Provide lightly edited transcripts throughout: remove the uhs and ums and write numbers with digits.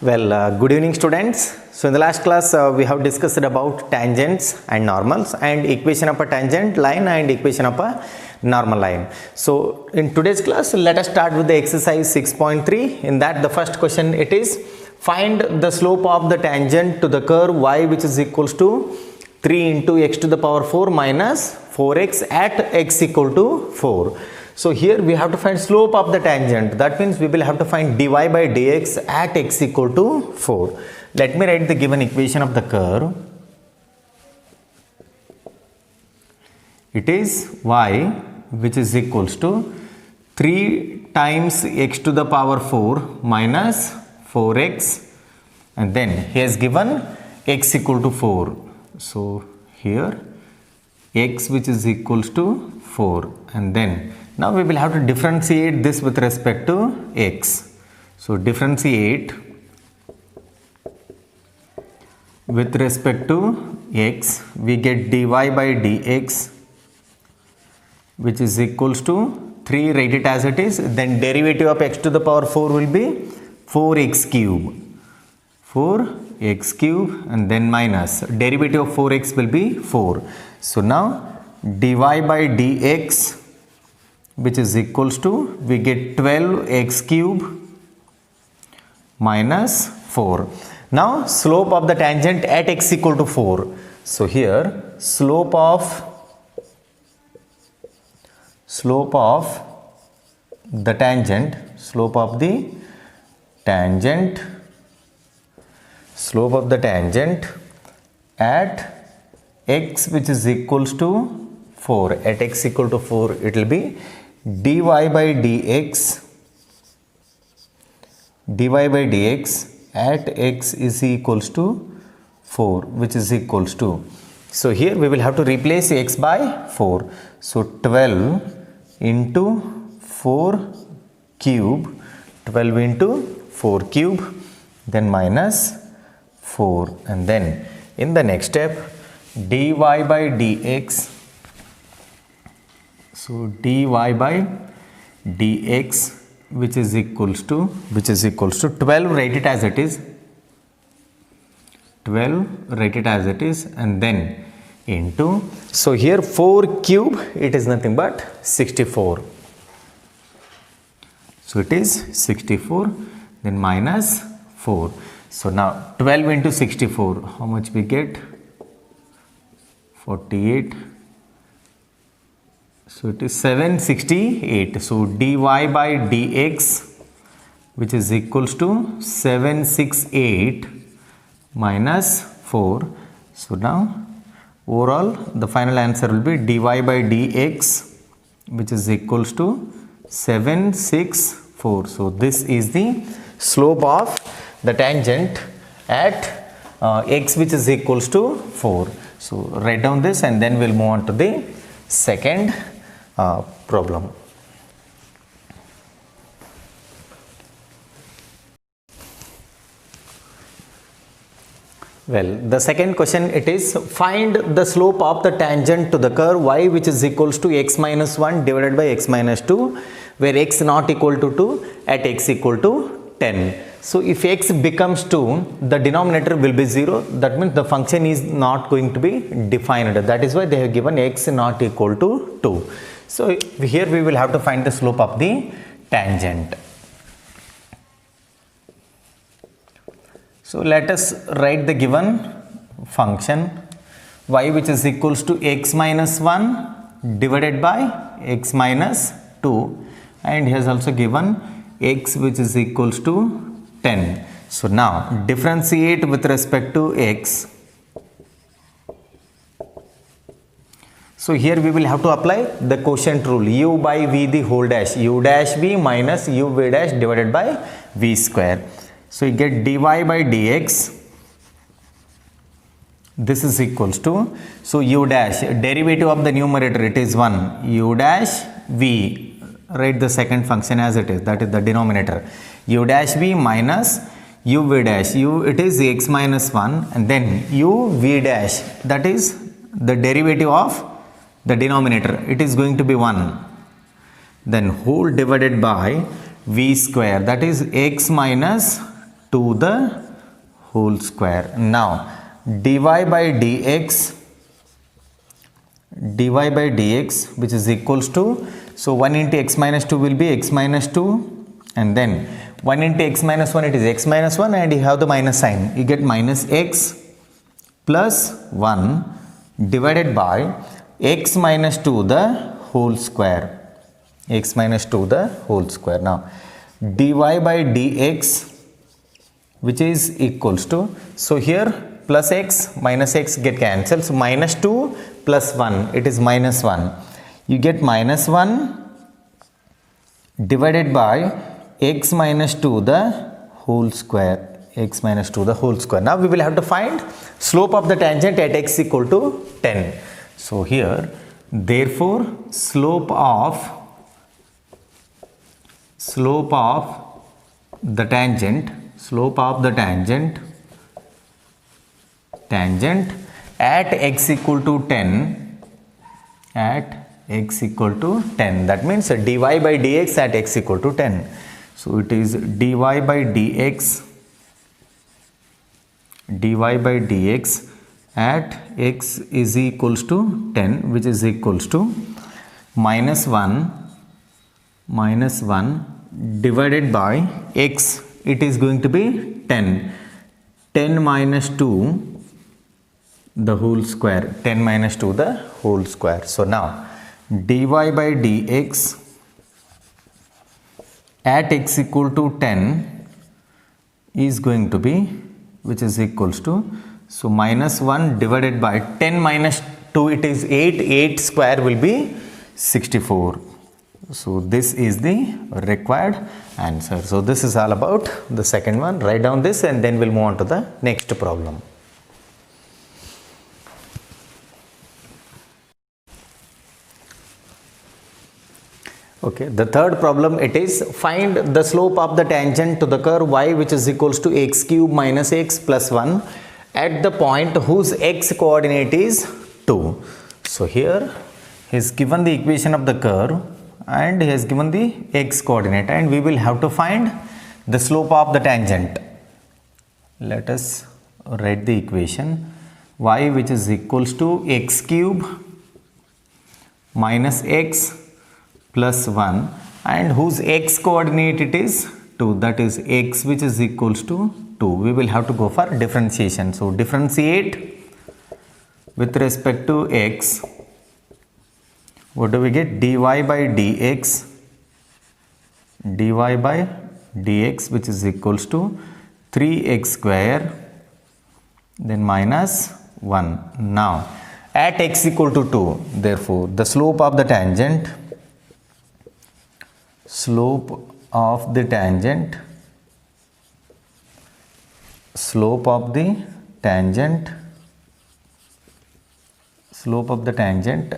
Good evening students. So in the last class we have discussed about tangents and normals and equation of a tangent line and equation of a normal line. So in today's class let us start with the exercise 6.3. In that the first question it is, find the slope of the tangent to the curve y which is equals to 3 into x to the power 4 minus 4x at x equal to 4. So here we have to find slope of the tangent. That means we will have to find dy by dx at x equal to 4. Let me write the given equation of the curve. It is y which is equals to 3 times x to the power 4 minus 4x, and then he has given x equal to 4. So here x which is equals to 4, and then now we will have to differentiate this with respect to x. So differentiate with respect to x, we get dy by dx which is equals to 3, write it as it is, then derivative of x to the power 4 will be 4x cube, 4x cube, and then minus derivative of 4x will be 4. So now dy by dx which is equals to, we get 12x cube minus 4. Now slope of the tangent at x equal to 4. So here slope of the tangent at x which is equals to 4, at x equal to 4 it will be dy by dx at x is equals to 4 which is equals to, so here we will have to replace x by 4. So 12 into 4 cube, then minus 4, and then in the next step dy by dx. So dy by dx which is equals to 12, write it as it is, and then into, so here 4 cube it is nothing but 64. So it is 64, then minus 4. So now 12 into 64, how much we get? 48. So it is 768. So dy by dx which is equals to 768 minus 4. So now overall the final answer will be dy by dx which is equals to 764. So this is the slope of the tangent at x which is equals to 4. So write down this and then we'll move on to the second problem. Well, the second question it is, find the slope of the tangent to the curve y which is equals to x minus 1 divided by x minus 2, where x not equal to 2 at x equal to 10. So if x becomes 2, the denominator will be 0. That means the function is not going to be defined. That is why they have given x not equal to 2. So here we will have to find the slope of the tangent. So let us write the given function y which is equals to x minus 1 divided by x minus 2, and he has also given x which is equals to 10. So now differentiate with respect to x. So here we will have to apply the quotient rule, u by v the whole dash, u dash v minus u v dash divided by v square. So you get dy by dx, this is equals to, so u dash, derivative of the numerator it is 1, u dash v, write the second function as it is, that is the denominator, u dash v minus u v dash, u it is x minus 1, and then u v dash, that is the derivative of the denominator, it is going to be 1, then whole divided by v square, that is x minus to the whole square. Now dy by dx which is equals to, so 1 into x minus 2 will be x minus 2, and then 1 into x minus 1, it is x minus 1, and you have the minus sign, you get minus x plus 1 divided by x minus 2 the whole square, x minus 2 the whole square. Now dy by dx which is equals to, so here plus x minus x get cancelled, so minus 2 plus 1, it is minus 1, you get minus 1 divided by x minus 2 the whole square, x minus 2 the whole square. Now we will have to find slope of the tangent at x equal to 10. So here, therefore slope of the tangent at x equal to 10, that means dy by dx at x equal to 10. So it is dy by dx at x is equals to 10, which is equals to minus 1 divided by x, it is going to be 10 minus 2 the whole square, 10 minus 2 the whole square. So now dy by dx at x equal to 10 is going to be, which is equals to, so minus 1 divided by 10 minus 2, it is 8 square will be 64. So this is the required answer. So this is all about the second one. Write down this and then we'll move on to the next problem. Okay, the third problem, it is find the slope of the tangent to the curve y which is equals to x cube minus x plus 1 at the point whose x coordinate is 2. So here he has given the equation of the curve and he has given the x coordinate, and we will have to find the slope of the tangent. Let us write the equation y which is equals to x cube minus x plus 1 and whose x coordinate it is 2, that is x which is equals to 2. We will have to go for differentiation. So differentiate with respect to x. What do we get? dy by dx which is equals to 3x square then minus 1. Now at x equal to 2, therefore the slope of the tangent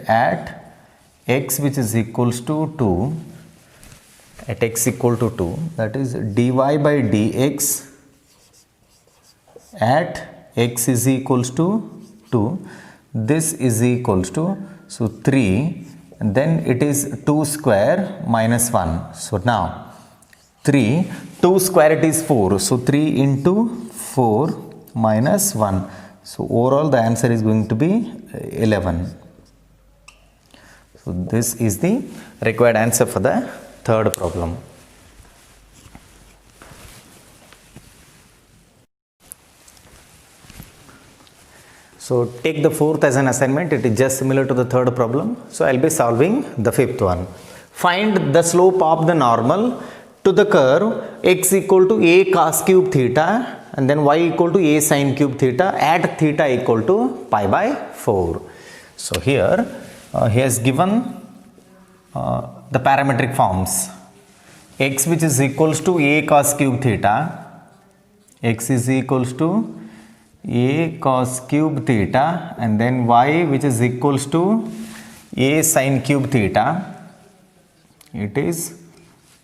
at x which is equals to 2, at x equal to 2, that is dy by dx at x is equals to 2, this is equals to, so 3, and then it is 2 square minus 1. So now 2 square it is 4, so 3 into 4 minus 1. So overall the answer is going to be 11. So this is the required answer for the third problem. So take the fourth as an assignment, it is just similar to the third problem. So I will be solving the fifth one. Find the slope of the normal to the curve x equal to a cos cube theta and then y equal to a sin cube theta at theta equal to pi by 4. So here he has given the parametric forms. X which is equals to a cos cube theta, x is equals to a cos cube theta, and then y which is equals to a sin cube theta, it is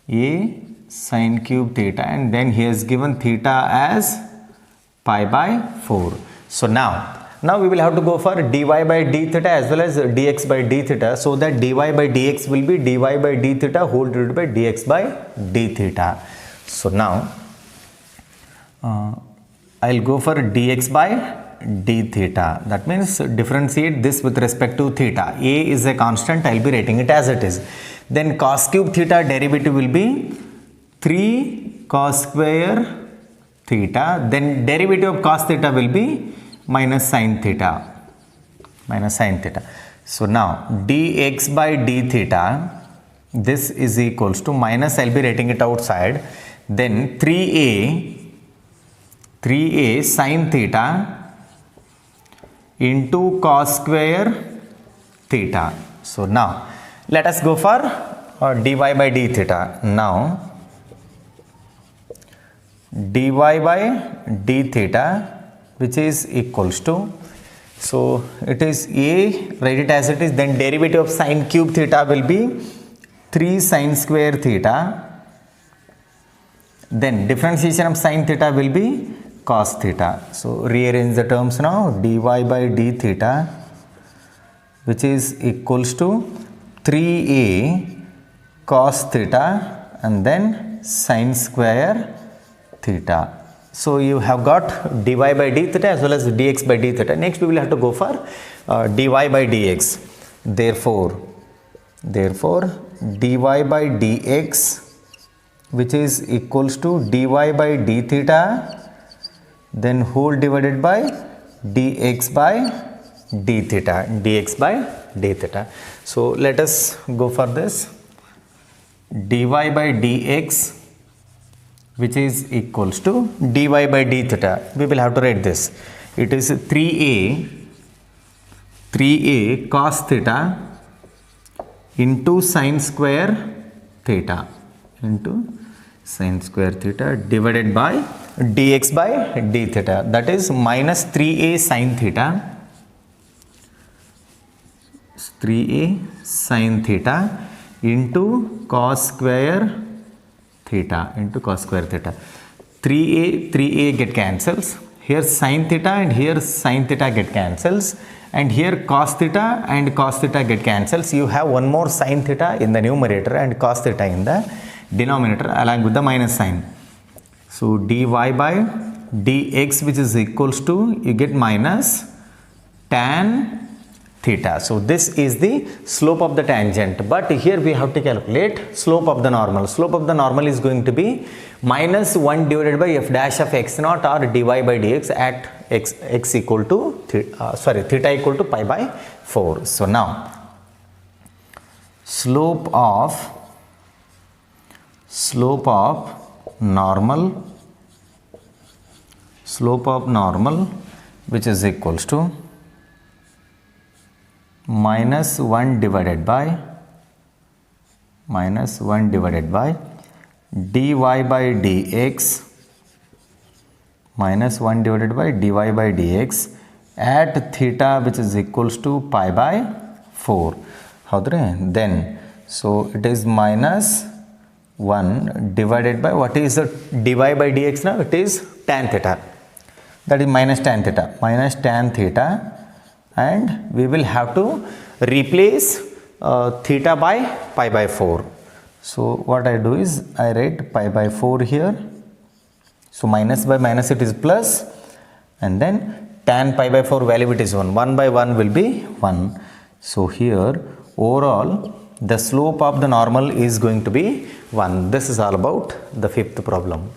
a sin cube theta, and then he has given theta as pi by 4. So now we will have to go for dy by d theta as well as dx by d theta, so that dy by dx will be dy by d theta whole divided by dx by d theta. So now I'll go for dx by d theta. That means differentiate this with respect to theta. A is a constant, I'll be writing it as it is. Then cos cube theta derivative will be 3 cos square theta. Then derivative of cos theta will be minus sin theta. Minus sin theta. So now dx by d theta, this is equals to minus, I'll be writing it outside. Then 3a sin theta into cos square theta. So now let us go for dy by d theta. Now dy by d theta, which is equals to, so it is a, write it as it is. Then derivative of sin cube theta will be 3 sin square theta. Then differentiation of sin theta will be cos theta. So rearrange the terms now. Dy by d theta, which is equals to 3a cos theta and then sin square theta. So you have got dy by d theta as well as dx by d theta. Next we will have to go for dy by dx. Therefore dy by dx, which is equals to dy by d theta, then whole divided by dx by d theta. Dx by d theta. So let us go for this. Dy by dx, which is equals to dy by d theta. We will have to write this. It is 3a cos theta into sin square theta divided by dx by d theta. That is minus 3a sin theta. 3a sin theta into cos square theta 3a get cancels. Here sin theta and here sin theta get cancels, and here cos theta and cos theta get cancels. You have one more sin theta in the numerator and cos theta in the denominator along with the minus sign. So dy by dx, which is equals to, you get minus tan theta. So this is the slope of the tangent, but here we have to calculate slope of the normal. Slope of the normal is going to be minus 1 divided by f dash of x naught or dy by dx at x equal to theta equal to pi by 4. So now slope of normal, which is equals to minus 1 divided by dy by dx minus 1 divided by dy by dx at theta, which is equals to pi by 4. Then so it is minus 1 divided by, what is the dy by dx now? It is tan theta. That is minus tan theta, and we will have to replace theta by pi by 4. So what I do is I write pi by 4 here. So minus by minus it is plus, and then tan pi by 4 value it is 1. 1 by 1 will be 1. So here overall the slope of the normal is going to be 1. This is all about the fifth problem.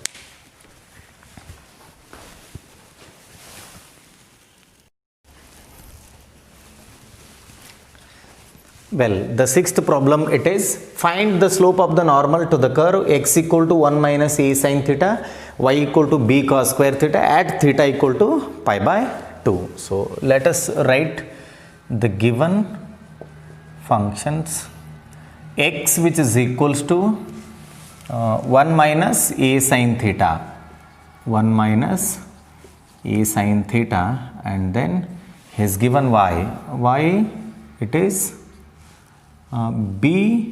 Well, the sixth problem, it is find the slope of the normal to the curve x equal to 1 minus a sin theta, y equal to b cos square theta at theta equal to pi by 2. So let us write the given functions. X, which is equals to 1 minus a sin theta, and then he has given y it is b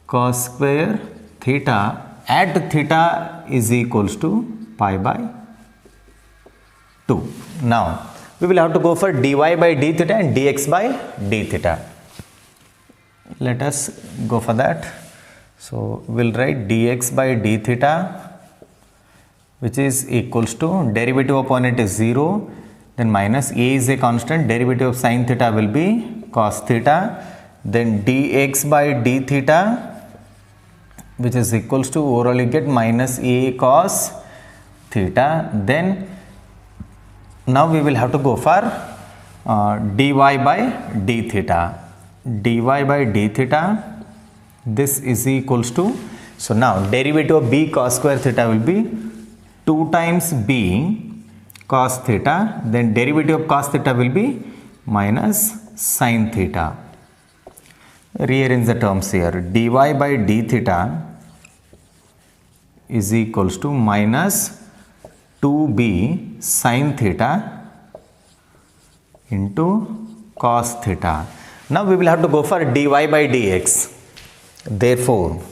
cos square theta at theta is equals to pi by 2. Now we will have to go for dy by d theta and dx by d theta. Let us go for that. So we'll write dx by d theta which is equals to derivative upon it is 0, then minus a is a constant, derivative of sin theta will be cos theta, then dx by d theta, which is equals to overall you get minus a cos theta. Then now we will have to go for dy by d theta. Dy by d theta, this is equals to, so now derivative of b cos square theta will be 2 times b cos theta, then derivative of cos theta will be minus sin theta. Rearrange the terms here. Dy by d theta is equals to minus 2b sin theta into cos theta. Now we will have to go for dy by dx. Therefore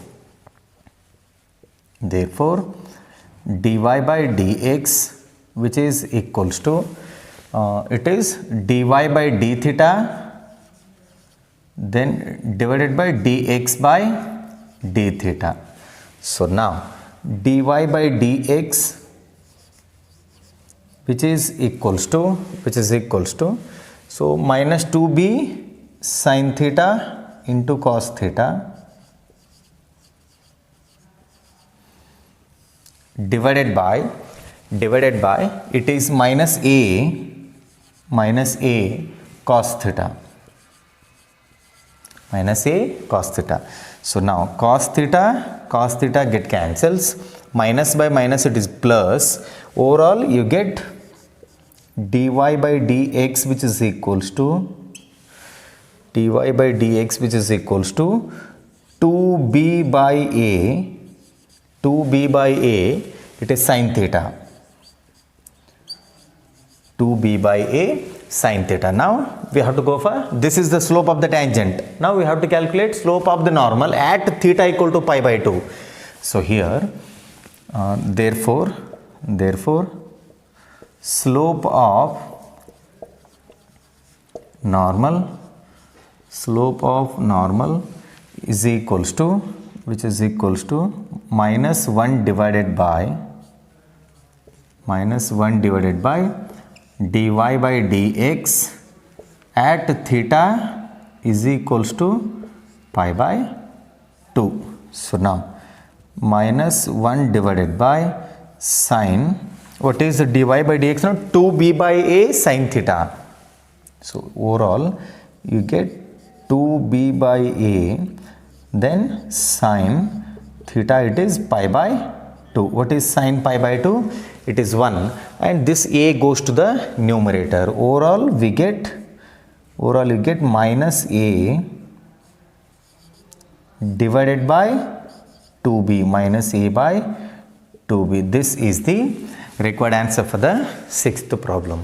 dy by dx, which is equals to it is dy by d theta, then divided by dx by d theta. So now dy by dx, which is equals to so minus 2b sin theta into cos theta divided by it is minus a cos theta, minus a cos theta. So now cos theta get cancels, minus by minus it is plus, overall you get dy by dx, which is equals to 2b by a, it is sin theta, 2b by a sin theta. Now we have to go for, this is the slope of the tangent. Now we have to calculate slope of the normal at theta equal to pi by 2. So here therefore slope of normal is equals to, which is equals to minus 1 divided by dy by dx at theta is equals to pi by 2. So now minus 1 divided by sine, what is the dy by dx now? 2b by a sin theta. So overall you get 2b by a, then sine theta, it is pi by 2. What is sine pi by 2? It is 1, and this a goes to the numerator. Overall you get minus a divided by 2b, minus a by 2b. This is the required answer for the 6th problem.